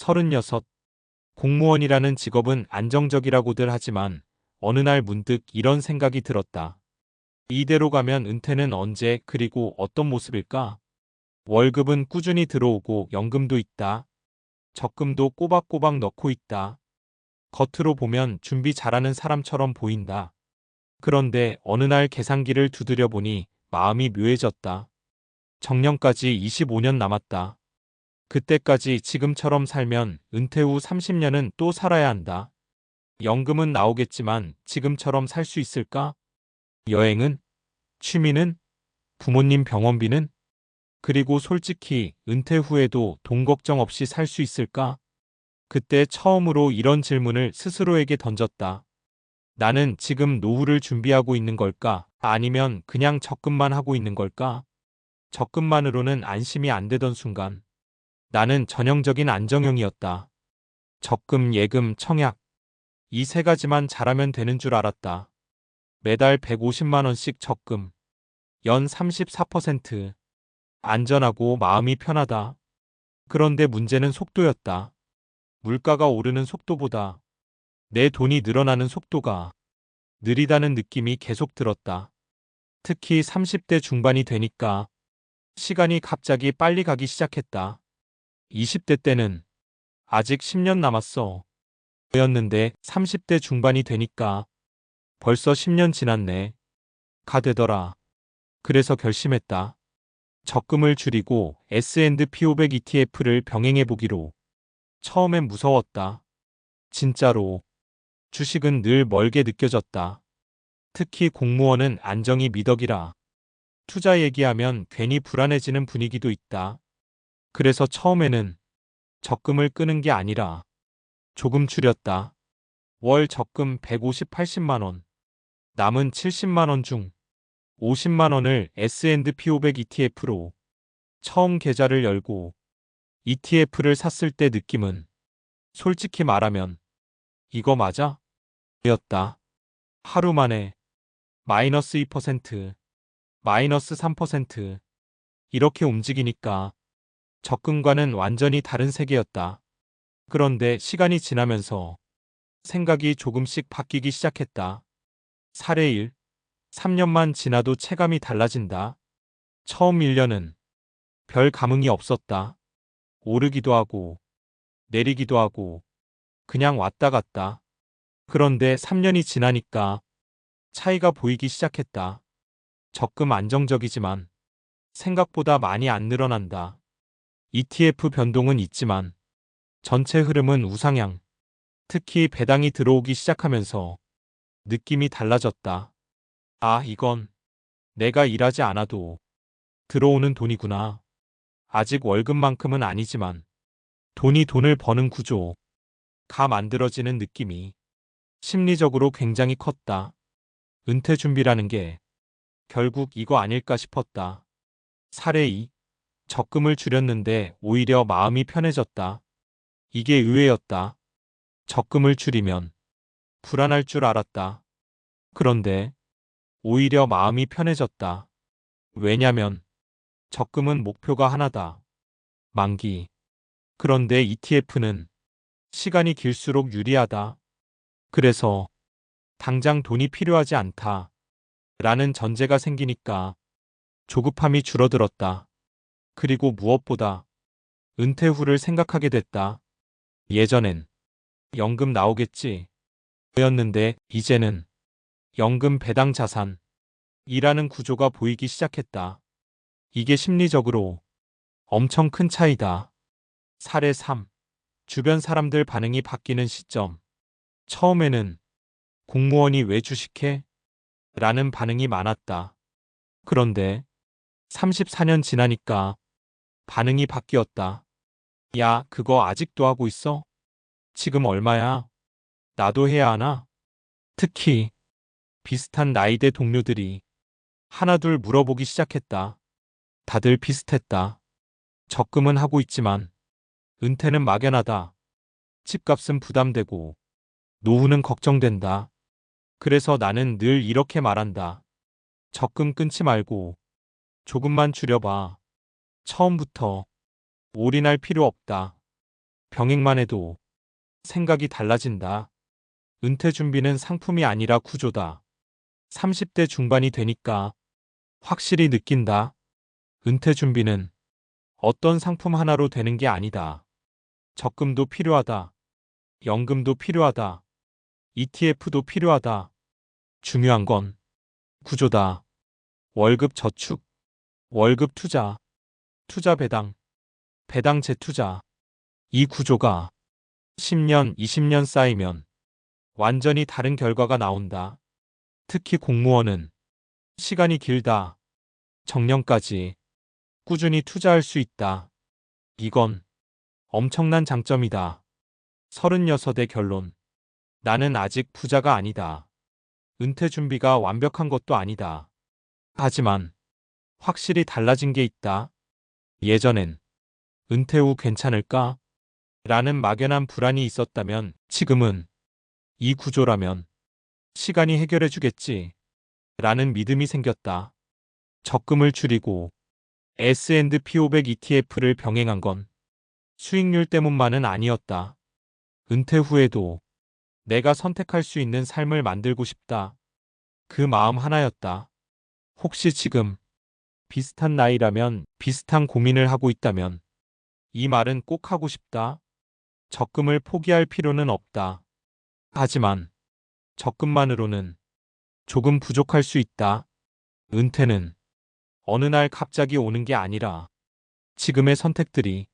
36. 공무원이라는 직업은 안정적이라고들 하지만 어느 날 문득 이런 생각이 들었다. 이대로 가면 은퇴는 언제 그리고 어떤 모습일까? 월급은 꾸준히 들어오고 연금도 있다. 적금도 꼬박꼬박 넣고 있다. 겉으로 보면 준비 잘하는 사람처럼 보인다. 그런데 어느 날 계산기를 두드려 보니 마음이 묘해졌다. 정년까지 25년 남았다. 그때까지 지금처럼 살면 은퇴 후 30년은 또 살아야 한다. 연금은 나오겠지만 지금처럼 살 수 있을까? 여행은? 취미는? 부모님 병원비는? 그리고 솔직히 은퇴 후에도 돈 걱정 없이 살 수 있을까? 그때 처음으로 이런 질문을 스스로에게 던졌다. 나는 지금 노후를 준비하고 있는 걸까? 아니면 그냥 적금만 하고 있는 걸까? 적금만으로는 안심이 안 되던 순간 나는 전형적인 안정형이었다. 적금, 예금, 청약 이 세 가지만 잘하면 되는 줄 알았다. 매달 150만 원씩 적금, 연 34%. 안전하고 마음이 편하다. 그런데 문제는 속도였다. 물가가 오르는 속도보다 내 돈이 늘어나는 속도가 느리다는 느낌이 계속 들었다. 특히 30대 중반이 되니까 시간이 갑자기 빨리 가기 시작했다. 20대 때는 아직 10년 남았어. 였는데 30대 중반이 되니까 벌써 10년 지났네. 가 되더라. 그래서 결심했다. 적금을 줄이고 S&P 500 ETF를 병행해 보기로. 처음엔 무서웠다. 진짜로. 주식은 늘 멀게 느껴졌다. 특히 공무원은 안정이 미덕이라. 투자 얘기하면 괜히 불안해지는 분위기도 있다. 그래서 처음에는 적금을 끄는 게 아니라 조금 줄였다. 월 적금 150, 80만 원. 남은 70만 원 중 50만 원을 S&P 500 ETF로 처음 계좌를 열고 ETF를 샀을 때 느낌은 솔직히 말하면 이거 맞아? 였다. 하루 만에 마이너스 2%, 마이너스 3% 이렇게 움직이니까 적금과는 완전히 다른 세계였다. 그런데 시간이 지나면서 생각이 조금씩 바뀌기 시작했다. 사례 1. 3년만 지나도 체감이 달라진다. 처음 1년은 별 감흥이 없었다. 오르기도 하고 내리기도 하고 그냥 왔다 갔다. 그런데 3년이 지나니까 차이가 보이기 시작했다. 적금 안정적이지만 생각보다 많이 안 늘어난다. ETF 변동은 있지만 전체 흐름은 우상향. 특히 배당이 들어오기 시작하면서 느낌이 달라졌다. 아, 이건 내가 일하지 않아도 들어오는 돈이구나. 아직 월급만큼은 아니지만 돈이 돈을 버는 구조가 만들어지는 느낌이 심리적으로 굉장히 컸다. 은퇴 준비라는 게 결국 이거 아닐까 싶었다. 사례 2. 적금을 줄였는데 오히려 마음이 편해졌다. 이게 의외였다. 적금을 줄이면 불안할 줄 알았다. 그런데 오히려 마음이 편해졌다. 왜냐면 적금은 목표가 하나다. 만기. 그런데 ETF는 시간이 길수록 유리하다. 그래서 당장 돈이 필요하지 않다. 라는 전제가 생기니까 조급함이 줄어들었다. 그리고 무엇보다 은퇴 후를 생각하게 됐다. 예전엔 연금 나오겠지 였는데 이제는 연금 배당 자산 이라는 구조가 보이기 시작했다. 이게 심리적으로 엄청 큰 차이다. 사례 3. 주변 사람들 반응이 바뀌는 시점. 처음에는 공무원이 왜 주식해? 라는 반응이 많았다. 그런데 34년 지나니까 반응이 바뀌었다. 야, 그거 아직도 하고 있어? 지금 얼마야? 나도 해야 하나? 특히 비슷한 나이대 동료들이 하나둘 물어보기 시작했다. 다들 비슷했다. 적금은 하고 있지만 은퇴는 막연하다. 집값은 부담되고 노후는 걱정된다. 그래서 나는 늘 이렇게 말한다. 적금 끊지 말고 조금만 줄여봐. 처음부터 올인할 필요 없다. 병행만 해도 생각이 달라진다. 은퇴 준비는 상품이 아니라 구조다. 30대 중반이 되니까 확실히 느낀다. 은퇴 준비는 어떤 상품 하나로 되는 게 아니다. 적금도 필요하다. 연금도 필요하다. ETF도 필요하다. 중요한 건 구조다. 월급 저축, 월급 투자, 투자 배당, 배당 재투자. 이 구조가 10년, 20년 쌓이면 완전히 다른 결과가 나온다. 특히 공무원은 시간이 길다. 정년까지 꾸준히 투자할 수 있다. 이건 엄청난 장점이다. 36의 결론. 나는 아직 부자가 아니다. 은퇴 준비가 완벽한 것도 아니다. 하지만 확실히 달라진 게 있다. 예전엔 은퇴 후 괜찮을까? 라는 막연한 불안이 있었다면 지금은 이 구조라면 시간이 해결해 주겠지. 라는 믿음이 생겼다. 적금을 줄이고 S&P 500 ETF를 병행한 건 수익률 때문만은 아니었다. 은퇴 후에도 내가 선택할 수 있는 삶을 만들고 싶다. 그 마음 하나였다. 혹시 지금 비슷한 나이라면, 비슷한 고민을 하고 있다면 이 말은 꼭 하고 싶다. 적금을 포기할 필요는 없다. 하지만 적금만으로는 조금 부족할 수 있다. 은퇴는 어느 날 갑자기 오는 게 아니라 지금의 선택들이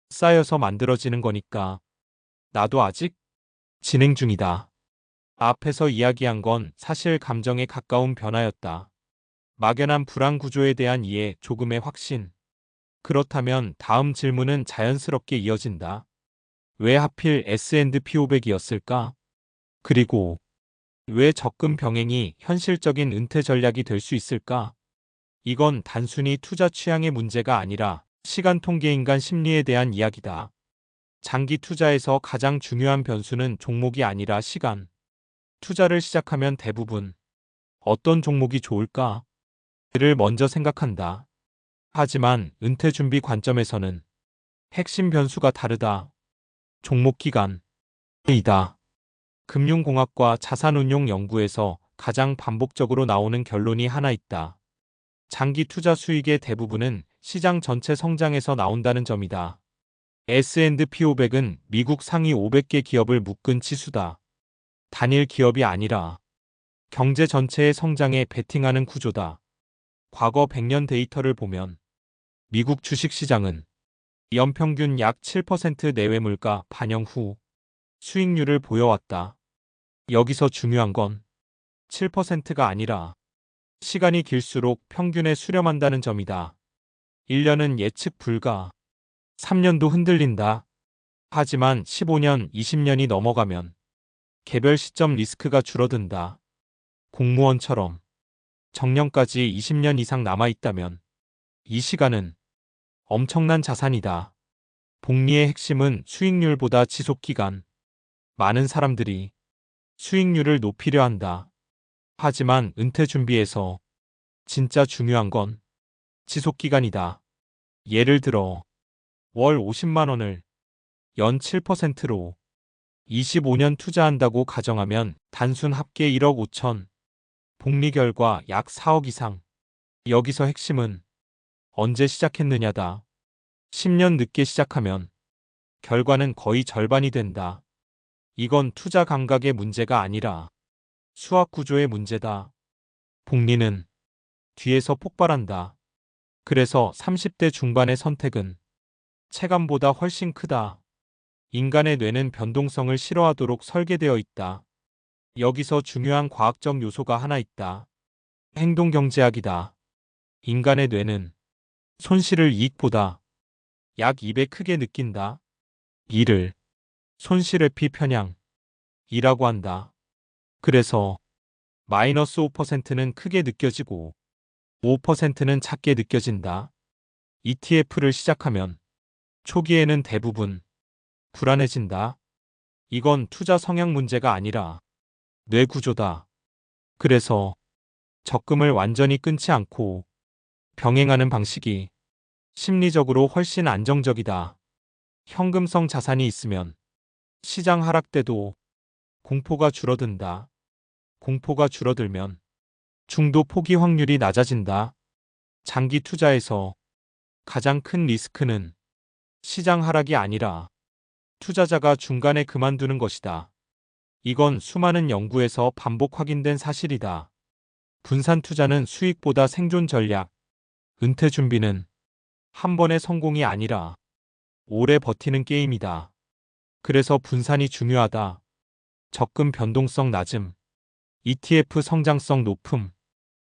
쌓여서 만들어지는 거니까. 나도 아직 진행 중이다. 앞에서 이야기한 건 사실 감정에 가까운 변화였다. 막연한 불안 구조에 대한 이해, 조금의 확신. 그렇다면 다음 질문은 자연스럽게 이어진다. 왜 하필 S&P 500이었을까? 그리고 왜 적금 병행이 현실적인 은퇴 전략이 될 수 있을까? 이건 단순히 투자 취향의 문제가 아니라 시간 통계 인간 심리에 대한 이야기다. 장기 투자에서 가장 중요한 변수는 종목이 아니라 시간. 투자를 시작하면 대부분 어떤 종목이 좋을까? 를 먼저 생각한다. 하지만 은퇴 준비 관점에서는 핵심 변수가 다르다. 종목 기간. 이다. 금융공학과 자산운용 연구에서 가장 반복적으로 나오는 결론이 하나 있다. 장기 투자 수익의 대부분은 시장 전체 성장에서 나온다는 점이다. S&P 500은 미국 상위 500개 기업을 묶은 치수다. 단일 기업이 아니라 경제 전체의 성장에 베팅하는 구조다. 과거 100년 데이터를 보면 미국 주식시장은 연평균 약 7% 내외 물가 반영 후 수익률을 보여왔다. 여기서 중요한 건 7%가 아니라 시간이 길수록 평균에 수렴한다는 점이다. 1년은 예측 불가, 3년도 흔들린다. 하지만 15년, 20년이 넘어가면 개별 시점 리스크가 줄어든다. 공무원처럼 정년까지 20년 이상 남아있다면 이 시간은 엄청난 자산이다. 복리의 핵심은 수익률보다 지속기간. 많은 사람들이 수익률을 높이려 한다. 하지만 은퇴 준비에서 진짜 중요한 건 지속기간이다. 예를 들어 월 50만 원을 연 7%로 25년 투자한다고 가정하면 단순 합계 1억 5천, 복리 결과 약 4억 이상. 여기서 핵심은 언제 시작했느냐다. 10년 늦게 시작하면 결과는 거의 절반이 된다. 이건 투자 감각의 문제가 아니라 수학 구조의 문제다. 복리는 뒤에서 폭발한다. 그래서 30대 중반의 선택은 체감보다 훨씬 크다. 인간의 뇌는 변동성을 싫어하도록 설계되어 있다. 여기서 중요한 과학적 요소가 하나 있다. 행동경제학이다. 인간의 뇌는 손실을 이익보다 약 2배 크게 느낀다. 이를 손실회피 편향이라고 한다. 그래서 마이너스 5%는 크게 느껴지고 5%는 작게 느껴진다. ETF를 시작하면 초기에는 대부분 불안해진다. 이건 투자 성향 문제가 아니라 뇌 구조다. 그래서 적금을 완전히 끊지 않고 병행하는 방식이 심리적으로 훨씬 안정적이다. 현금성 자산이 있으면 시장 하락 때도 공포가 줄어든다. 공포가 줄어들면 중도 포기 확률이 낮아진다. 장기 투자에서 가장 큰 리스크는 시장 하락이 아니라 투자자가 중간에 그만두는 것이다. 이건 수많은 연구에서 반복 확인된 사실이다. 분산 투자는 수익보다 생존 전략, 은퇴 준비는 한 번의 성공이 아니라 오래 버티는 게임이다. 그래서 분산이 중요하다. 적금 변동성 낮음, ETF 성장성 높음,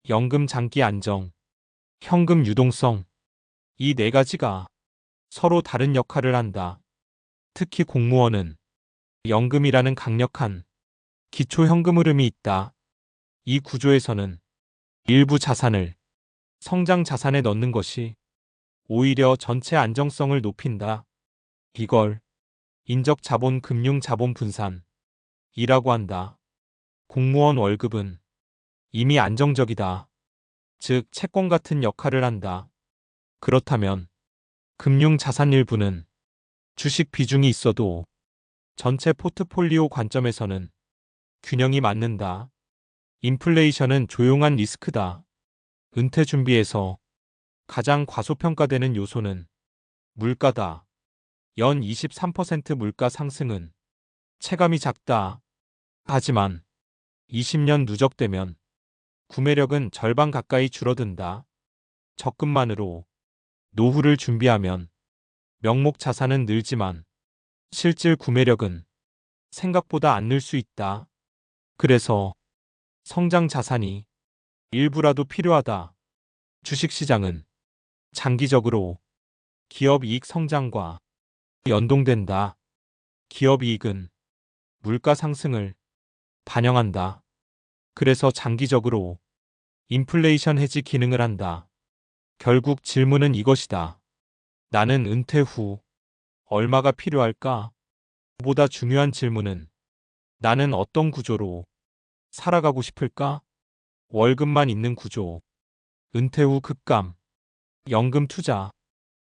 연금 장기 안정, 현금 유동성. 이 네 가지가 서로 다른 역할을 한다. 특히 공무원은 연금이라는 강력한 기초 현금 흐름이 있다. 이 구조에서는 일부 자산을 성장 자산에 넣는 것이 오히려 전체 안정성을 높인다. 이걸 인적 자본 금융 자본 분산이라고 한다. 공무원 월급은 이미 안정적이다. 즉 채권 같은 역할을 한다. 그렇다면 금융 자산 일부는 주식 비중이 있어도 전체 포트폴리오 관점에서는 균형이 맞는다. 인플레이션은 조용한 리스크다. 은퇴 준비에서 가장 과소평가되는 요소는 물가다. 연 23% 물가 상승은 체감이 작다. 하지만 20년 누적되면 구매력은 절반 가까이 줄어든다. 적금만으로 노후를 준비하면 명목 자산은 늘지만 실질 구매력은 생각보다 안 늘 수 있다. 그래서 성장 자산이 일부라도 필요하다. 주식시장은 장기적으로 기업 이익 성장과 연동된다. 기업 이익은 물가 상승을 반영한다. 그래서 장기적으로 인플레이션 해지 기능을 한다. 결국 질문은 이것이다. 나는 은퇴 후 얼마가 필요할까? 보다 중요한 질문은 나는 어떤 구조로 살아가고 싶을까? 월급만 있는 구조, 은퇴 후 급감, 연금 투자,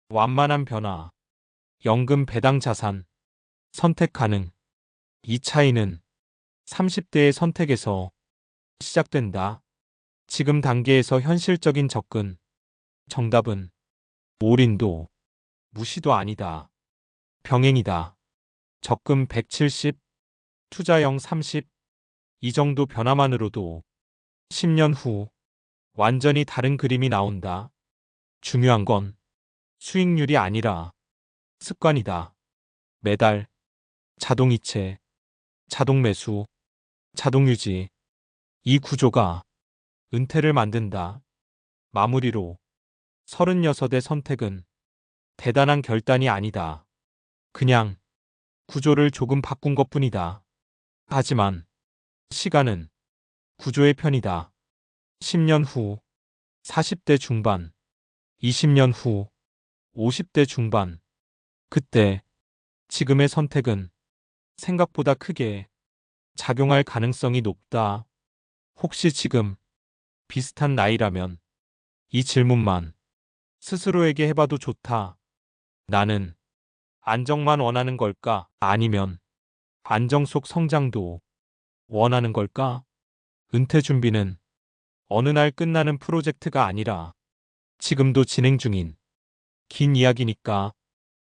완만한 변화, 연금 배당 자산, 선택 가능. 이 차이는 30대의 선택에서 시작된다. 지금 단계에서 현실적인 접근. 정답은 올인도 무시도 아니다. 병행이다. 적금 170, 투자형 30. 이 정도 변화만으로도 10년 후 완전히 다른 그림이 나온다. 중요한 건 수익률이 아니라 습관이다. 매달 자동이체, 자동매수, 자동유지. 이 구조가 은퇴를 만든다. 마무리로 36의 선택은 대단한 결단이 아니다. 그냥 구조를 조금 바꾼 것뿐이다. 하지만 시간은 구조의 편이다. 10년 후 40대 중반, 20년 후 50대 중반. 그때 지금의 선택은 생각보다 크게 작용할 가능성이 높다. 혹시 지금 비슷한 나이라면 이 질문만 스스로에게 해봐도 좋다. 나는 안정만 원하는 걸까? 아니면 안정 속 성장도 원하는 걸까? 은퇴 준비는 어느 날 끝나는 프로젝트가 아니라 지금도 진행 중인 긴 이야기니까